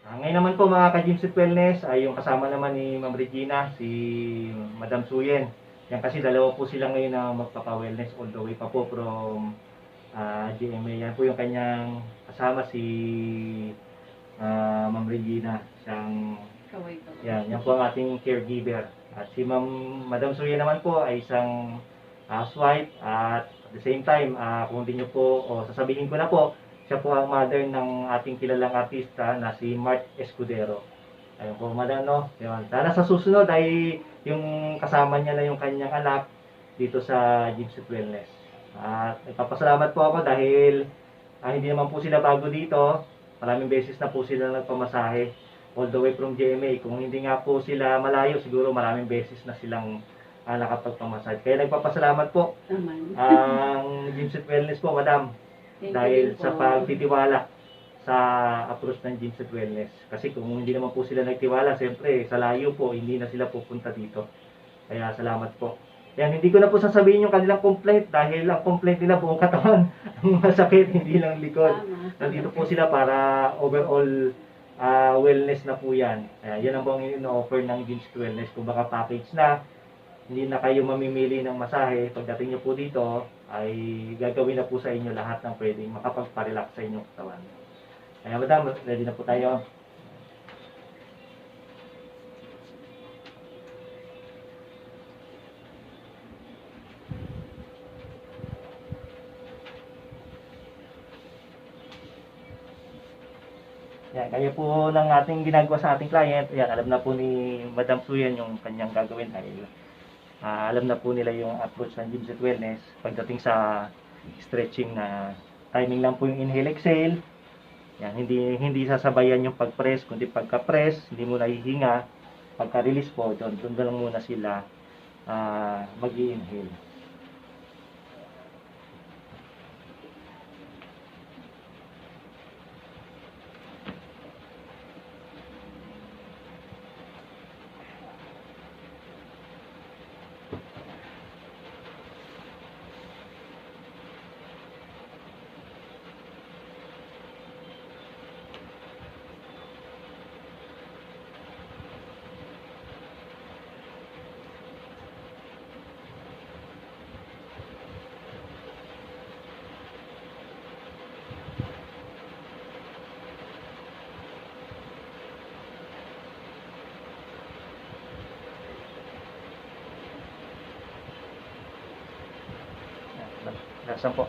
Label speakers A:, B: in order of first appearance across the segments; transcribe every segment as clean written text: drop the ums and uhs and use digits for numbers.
A: Ngayon naman po mga ka-Gymsy Wellness ay yung kasama naman ni Ma'am Regina, si Madam Suyen. Yan kasi dalawa po sila ngayon na magpapa-wellness all the way pa po from GMA. Yan po yung kanyang kasama si Ma'am Regina. Siyang, yan po ang ating caregiver. At si Madam Suyen naman po ay isang housewife at at the same time, kung hindi nyo po, sasabihin ko na po, siya po ang mother ng ating kilalang artista na si Mark Escudero. Ayun po, madam, no? Yun. Sana sa susunod ay yung kasama niya na yung kanyang anak dito sa Gymsy Wellness. At nagpapasalamat po ako dahil hindi naman po sila bago dito. Maraming beses na po sila nagpamasahe all the way from GMA. Kung hindi nga po sila malayo, siguro maraming beses na silang nakapagpamasahe. Kaya nagpapasalamat po ang Gymsy Wellness po, madam. Dahil sa pagtitiwala sa approach ng Gymsy Wellness. Kasi kung hindi naman po sila nagtiwala, siyempre sa layo po, hindi na sila pupunta dito. Kaya salamat po. Yan, hindi ko na po sasabihin yung kanilang complaint dahil ang complaint nila buong katawan ang masakit, hindi lang likod. Nandito po sila para overall wellness na po yan. Yan ang buong ino-offer ng Gymsy Wellness. Kung baka package na, hindi na kayo mamimili ng masahe. Pagdating nyo po dito, ay gagawin na po sa inyo lahat ng pwedeng makapagparelax sa inyong katawan. Kaya madam, ready na po tayo. Yan, kaya po ng ating ginagawa sa ating client, yan, alam na po ni Madam Suyan yung kanyang gagawin dahil alam na po nila yung approach ng Gymsy Wellness pagdating sa stretching na timing lang po yung inhale exhale. Yan, hindi sasabayan yung pag-press, kundi pagka-press, hindi mo nahihinga. Pagka-release po, doon lang muna sila mag-i-inhale. Nasaan po?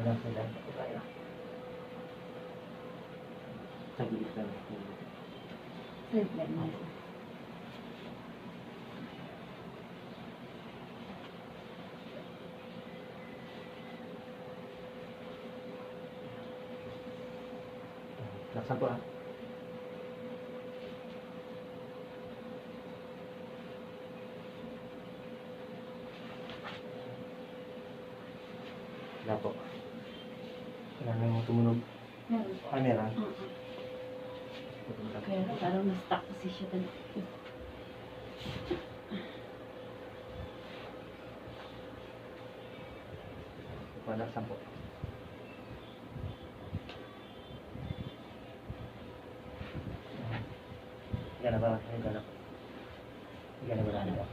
A: Alam sila po tayo. Sa gilid lang. Nasaan po Apo. Wala nang tumunog.
B: Meron po.
A: Meron.
B: Kaya parang na-stuck kasi siya dun.
A: Wala, 10. Yan na ba? Yan na. Yan na ba natin?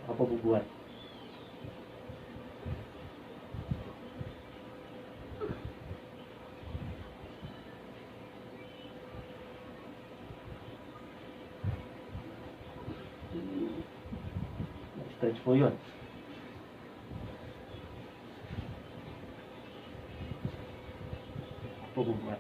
A: Ako bubuhat. Stretch po yun. Ako bubuhat.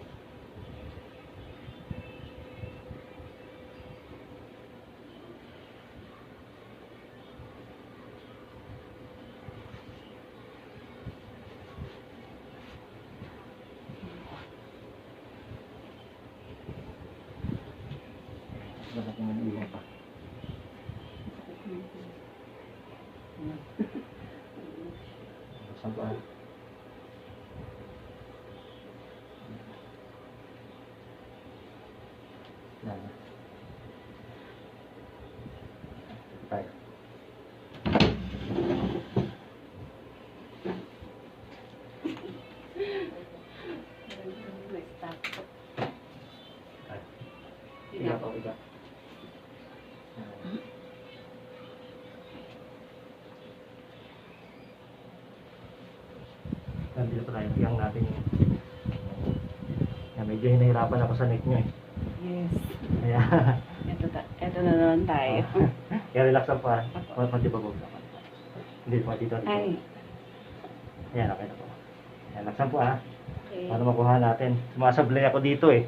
A: Wala kong maniiwan pa. Saan ba? Yan. Tayo.
B: Na-stuck.
A: Iga pa, iga. Nandito pa tayo. Iyang natin yung medyo hinahirapan ako sa neck nyo eh.
B: Yes.
A: Kaya,
B: Ito na naman tayo.
A: kaya relax lang pa. Pati ba po? Hindi po dito.
B: Ay.
A: Ayan, okay na po. Relax lang po ha.
B: Okay.
A: Para makuha natin. Sumasablay ako dito eh.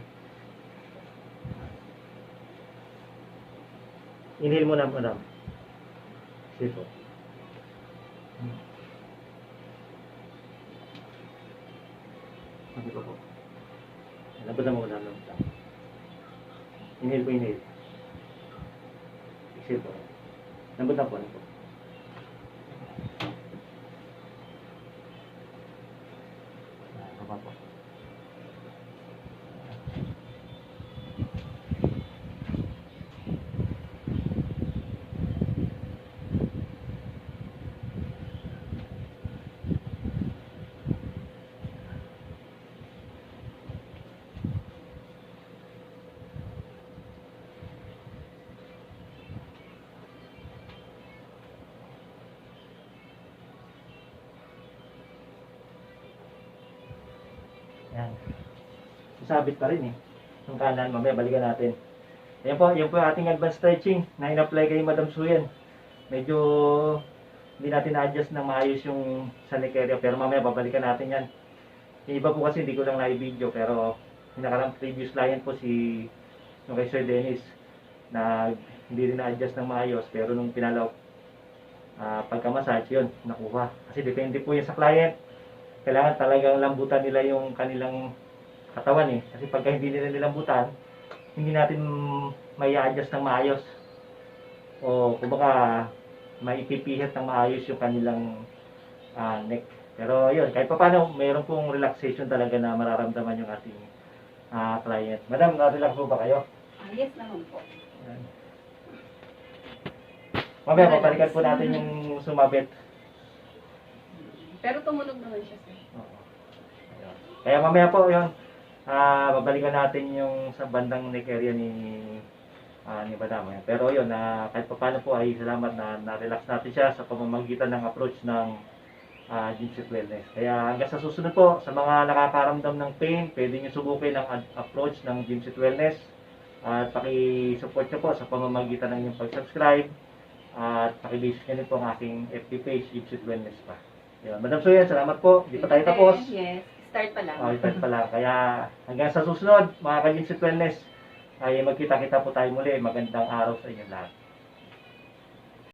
A: Inhale muna, madam. Sige po. Sabi ko po. Labadan mo madam. Inhale po, inhale. Exhale po. Labadan po, ano po. Baba po. Yan. Sabit pa rin eh. Yung kanan, mamaya balikan natin. Ayan po, yung po ating advanced stretching na in-apply kay Madam Suyen. Medyo hindi natin na-adjust ng maayos yung sa neck area, pero mamaya babalikan natin yan. Yung iba po kasi hindi ko lang na-video, pero yung nakarang previous client po si yung kay Sir Dennis na hindi rin na-adjust ng maayos, pero nung pinalaw pagka-massage yun, nakuha. Kasi depende po yun sa client. Kailangan talagang lambutan nila yung kanilang katawan eh. Kasi pagka hindi nila nilambutan, hindi natin may adjust ng maayos. O kumbaga, maipipihit ng maayos yung kanilang neck. Pero yun, kahit pa paano, mayroon pong relaxation talaga na mararamdaman yung ating client. Madam, na-relax po ba kayo?
B: Yes naman po.
A: Yan. Mamaya, babalikan po natin yung sumabit.
B: Pero tumunog naman siya, sir.
A: Oo. Ayun. Kaya mamaya po yun, babalikan natin yung sa bandang neck area ni ni Madam. Pero yun, kahit pa paano po ay salamat na na-relax natin siya sa pamamagitan ng approach ng Gymshift Wellness. Kaya hanggang sa susunod po, sa mga nakakaramdam ng pain, pwede nyo subukin ang approach ng Gymshift Wellness. At paki-support nyo po sa pamamagitan ng inyong pag-subscribe. At paki-visit nyo rin po ang aking FB page, Gymshift Wellness pa. Yun. Madam Suyan, salamat po. Di pa tayo tapos.
B: Yes. Start pa lang.
A: Start pa lang. Kaya hanggang sa susunod, mga ka-Gymshift Wellness, ay magkita-kita po tayo muli. Magandang araw sa inyo lahat.